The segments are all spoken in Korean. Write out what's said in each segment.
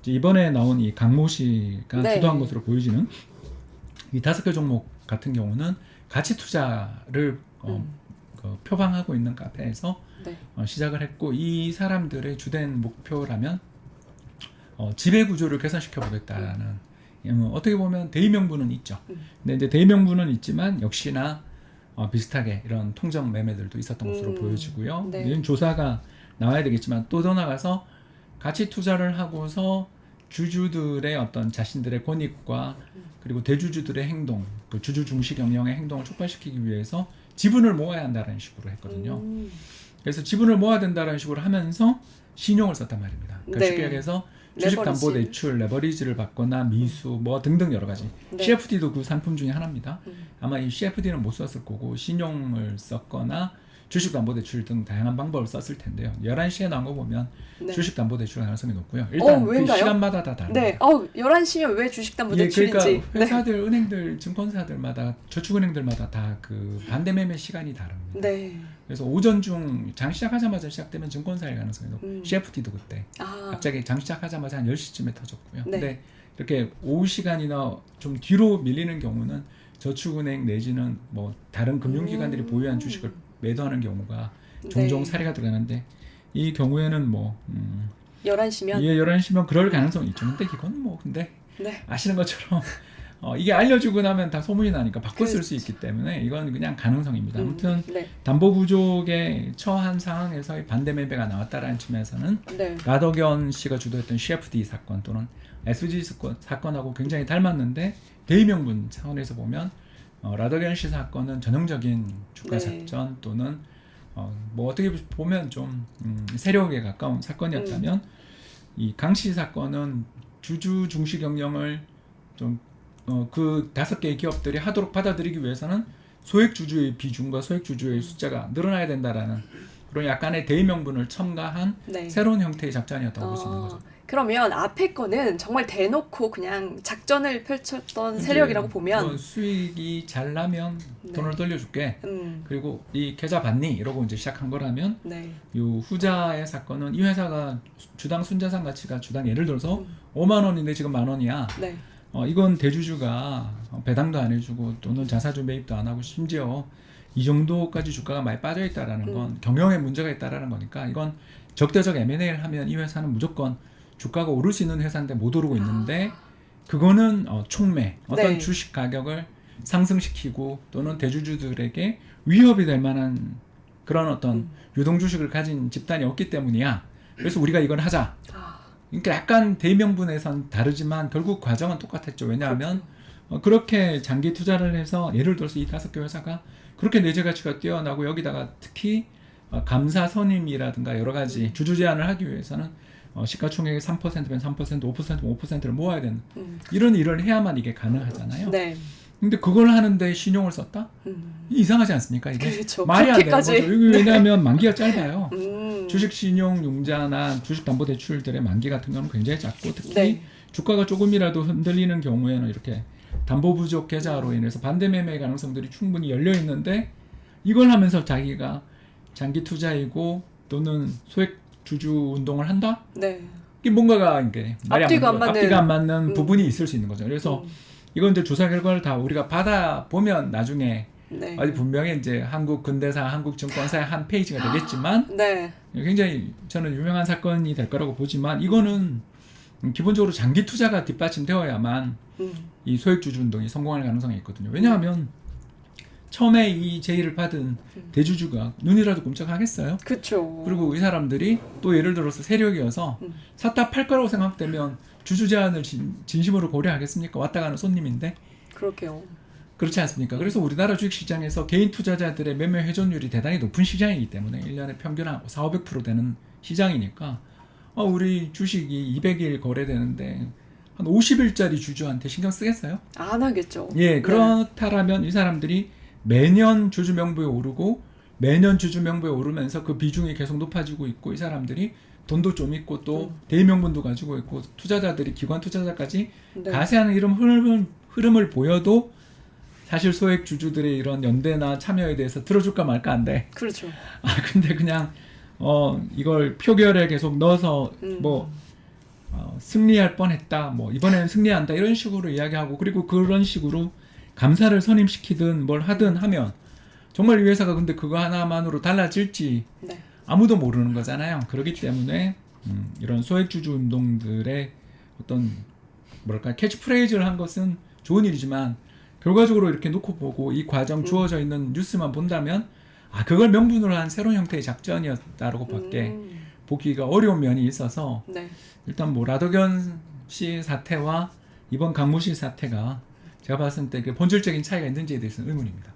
이번에 나온 이 강모 씨가 네. 주도한 것으로 보여지는 이 5개 종목 같은 경우는 가치 투자를 표방하고 있는 카페에서 네. 시작을 했고, 이 사람들의 주된 목표라면 지배 구조를 개선시켜 보겠다라는 어떻게 보면 대의 명분은 있죠. 근데 이제 대의 명분은 있지만 역시나 비슷하게 이런 통정 매매들도 있었던 것으로 보여지고요. 네. 이런 조사가 나와야 되겠지만 또 더 나가서 가치 투자를 하고서 주주들의 어떤 자신들의 권익과 그리고 대주주들의 행동, 그 주주 중시 경영의 행동을 촉발시키기 위해서 지분을 모아야 한다는 식으로 했거든요. 그래서 지분을 모아야 된다는 식으로 하면서 신용을 썼단 말입니다. 그러니까 네. 쉽게 얘기해서 레버리지. 주식담보대출, 레버리지를 받거나 미수, 뭐 등등 여러 가지. 네. CFD도 그 상품 중에 하나입니다. 아마 이 CFD는 못 썼을 거고 신용을 썼거나 주식담보대출 등 다양한 방법을 썼을 텐데요. 11시에 나온 거 보면 네. 주식담보대출 가능성이 높고요. 일단 그 왜인가요? 시간마다 다 다릅니다. 네. 11시면 왜 주식담보대출인지. 그러니까 회사들, 은행들, 증권사들마다, 저축은행들마다 다 그 반대 매매 시간이 다릅니다. 네. 그래서 오전 중 장 시작하자마자 시작되면 증권사일 가능성이 높고 CFD도 그때 갑자기 장 시작하자마자 한 10시쯤에 터졌고요. 네. 근데 이렇게 오후 시간이나 좀 뒤로 밀리는 경우는 저축은행 내지는 뭐 다른 금융기관들이 보유한 주식을 매도하는 경우가 종종 네. 사례가 들어가는데, 이 경우에는 뭐 11시면. 11시면 그럴 가능성이 있죠. 근데 이건 뭐 근데 네. 아시는 것처럼 이게 알려주고 나면 다 소문이 나니까 바꿔 쓸 수 있기 때문에 이건 그냥 가능성입니다. 아무튼 네. 담보 부족에 처한 상황에서 반대 매매가 나왔다라는 측면에서는 네. 라덕연 씨가 주도했던 CFD 사건 또는 SG 사건하고 굉장히 닮았는데, 대의명분 차원에서 보면 라덕연 씨 사건은 전형적인 주가 네. 작전 또는 뭐 어떻게 보면 좀 세력에 가까운 사건이었다면, 이 강씨 사건은 주주 중시 경영을 좀 그 5개의 기업들이 하도록 받아들이기 위해서는 소액 주주의 비중과 소액 주주의 숫자가 늘어나야 된다라는 그런 약간의 대의 명분을 첨가한 네. 새로운 형태의 작전이었다고 볼 수 있는 거죠. 그러면 앞에 거는 정말 대놓고 그냥 작전을 펼쳤던 세력이라고 보면 수익이 잘 나면 네. 돈을 돌려줄게. 그리고 이 계좌 받니? 이러고 이제 시작한 거라면, 네. 이 후자의 사건은 이 회사가 주당 순자산 가치가 주당 예를 들어서 5만 원인데 지금 만 원이야. 네. 이건 대주주가 배당도 안 해주고 또는 자사주 매입도 안 하고 심지어 이 정도까지 주가가 많이 빠져 있다라는 건 경영에 문제가 있다라는 거니까, 이건 적대적 M&A를 하면 이 회사는 무조건 주가가 오를 수 있는 회사인데 못 오르고 있는데, 그거는 촉매, 어떤 네. 주식 가격을 상승시키고 또는 대주주들에게 위협이 될 만한 그런 어떤 유동 주식을 가진 집단이 없기 때문이야. 그래서 우리가 이걸 하자. 그러니까 약간 대명분에선 다르지만 결국 과정은 똑같았죠. 왜냐하면 그렇게 장기 투자를 해서 예를 들어서 이 5개 회사가 그렇게 내재 가치가 뛰어나고, 여기다가 특히 감사 선임이라든가 여러 가지 주주 제한을 하기 위해서는 시가총액의 3%면 3%, 5%면 5%를 모아야 되는 이런 일을 해야만 이게 가능하잖아요. 네. 근데 그걸 하는데 신용을 썼다? 이상하지 않습니까? 이게 그렇죠. 말이 안 되는 그렇게까지. 거죠. 왜냐하면 만기가 짧아요. 음. 주식 신용 융자나 주식 담보 대출들의 만기 같은 경우는 굉장히 작고, 특히 네. 주가가 조금이라도 흔들리는 경우에는 이렇게 담보 부족 계좌로 인해서 반대 매매 가능성들이 충분히 열려 있는데, 이걸 하면서 자기가 장기 투자이고 또는 소액 주주 운동을 한다? 네. 이게 뭔가가 이게 말이 앞뒤가 안 맞는. 앞뒤가 안 맞는 부분이 있을 수 있는 거죠. 그래서 이건 이제 조사 결과를 다 우리가 받아 보면 나중에 네. 분명히 이제 한국 근대사, 한국 증권사의 한 페이지가 되겠지만, 네. 굉장히 저는 유명한 사건이 될 거라고 보지만, 이거는 기본적으로 장기 투자가 뒷받침되어야만 이 소액 주주 운동이 성공할 가능성이 있거든요. 왜냐하면 처음에 이 제의를 받은 대주주가 눈이라도 끔찍하겠어요? 그렇죠. 그리고 이 사람들이 또 예를 들어서 세력이어서 샀다 팔 거라고 생각되면 주주 제한을 진심으로 고려하겠습니까? 왔다 가는 손님인데. 그렇게요. 그렇지 않습니까? 그래서 우리나라 주식시장에서 개인 투자자들의 매매 회전율이 대단히 높은 시장이기 때문에 1년에 평균 한 400~500% 되는 시장이니까, 우리 주식이 200일 거래되는데 한 50일짜리 주주한테 신경 쓰겠어요? 안 하겠죠. 예, 그렇다라면 이 사람들이 매년 주주 명부에 오르고 매년 주주 명부에 오르면서 그 비중이 계속 높아지고 있고, 이 사람들이 돈도 좀 있고 또 대의명분도 가지고 있고, 투자자들이 기관 투자자까지 네. 가세하는 이런 흐름을 보여도 사실 소액 주주들의 이런 연대나 참여에 대해서 들어줄까 말까 한데, 그렇죠. 근데 그냥 이걸 표결에 계속 넣어서 뭐 승리할 뻔했다, 뭐 이번에는 승리한다 이런 식으로 이야기하고 그리고 그런 식으로 감사를 선임시키든 뭘 하든 하면 정말 이 회사가 근데 그거 하나만으로 달라질지 네. 아무도 모르는 거잖아요. 그렇기 때문에 이런 소액주주 운동들의 어떤 뭐랄까 캐치프레이즈를 한 것은 좋은 일이지만 결과적으로 이렇게 놓고 보고 이 과정 주어져 있는 뉴스만 본다면 그걸 명분으로 한 새로운 형태의 작전이었다라고 밖에 보기가 어려운 면이 있어서 네. 일단 뭐 라도견 씨 사태와 이번 강모 씨 사태가 제가 봤을 때 그 본질적인 차이가 있는지에 대해서는 의문입니다.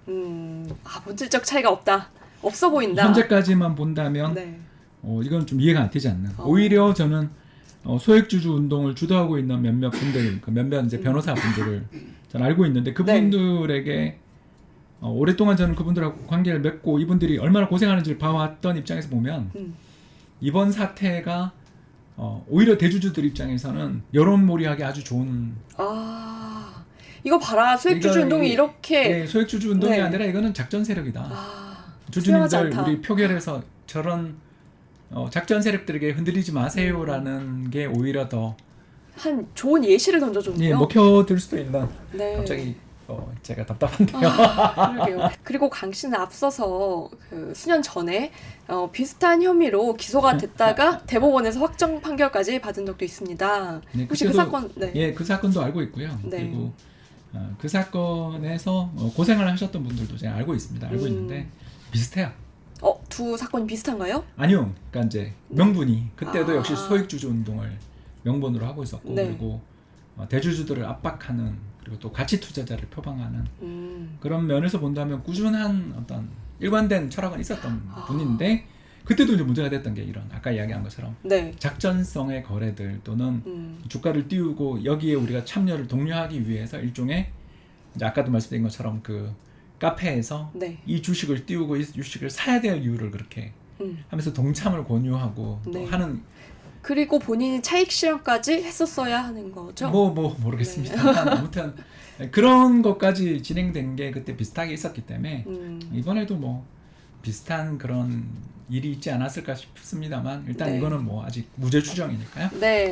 본질적 차이가 없어 보인다. 현재까지만 본다면 네. 이건 좀 이해가 안 되지 않나. 오히려 저는 소액주주 운동을 주도하고 있는 몇몇 분들, 몇몇 이제 변호사 분들을 잘 알고 있는데 그분들에게 오랫동안 저는 그분들하고 관계를 맺고 이분들이 얼마나 고생하는지를 봐왔던 입장에서 보면 이번 사태가 오히려 대주주들 입장에서는 여론몰이하기 아주 좋은. 이거 봐라 소액주주 운동이 이렇게 소액주주 운동이 네. 아니라 이거는 작전 세력이다. 수용하지 주주님들 않다. 우리 표결에서 저런 작전 세력들에게 흔들리지 마세요라는 게 오히려 더 한 좋은 예시를 던져줬네요. 먹혀들 수도 있는. 네. 갑자기 제가 답답한데요. 그러게요. 그리고 강 씨는 앞서서 그 수년 전에 비슷한 혐의로 기소가 됐다가 대법원에서 확정 판결까지 받은 적도 있습니다. 네, 혹시 그 그때도- 사건? 네. 예, 그 사건도 알고 있고요. 네. 그리고 그 사건에서 고생을 하셨던 분들도 제가 알고 있습니다. 알고 있는데 비슷해요. 두 사건이 비슷한가요? 아니요. 그러니까 이제 명분이 그때도 역시 아. 소액주주 운동을 명분으로 하고 있었고 네. 그리고 대주주들을 압박하는 그리고 또 가치 투자자를 표방하는 그런 면에서 본다면 꾸준한 어떤 일관된 철학은 있었던 분인데 그때도 이제 문제가 됐던 게 이런 아까 이야기한 것처럼 네. 작전성의 거래들 또는 주가를 띄우고 여기에 우리가 참여를 독려하기 위해서 일종의 이제 아까도 말씀드린 것처럼 그 카페에서 네. 이 주식을 띄우고 이 주식을 사야 될 이유를 그렇게 하면서 동참을 권유하고 네. 또 하는 그리고 본인이 차익 실현까지 했었어야 하는 거죠. 뭐 모르겠습니다. 아무튼 그런 것까지 진행된 게 그때 비슷하게 있었기 때문에 이번에도 뭐 비슷한 그런 일이 있지 않았을까 싶습니다만 일단 네. 이거는 뭐 아직 무죄 추정이니까요. 네.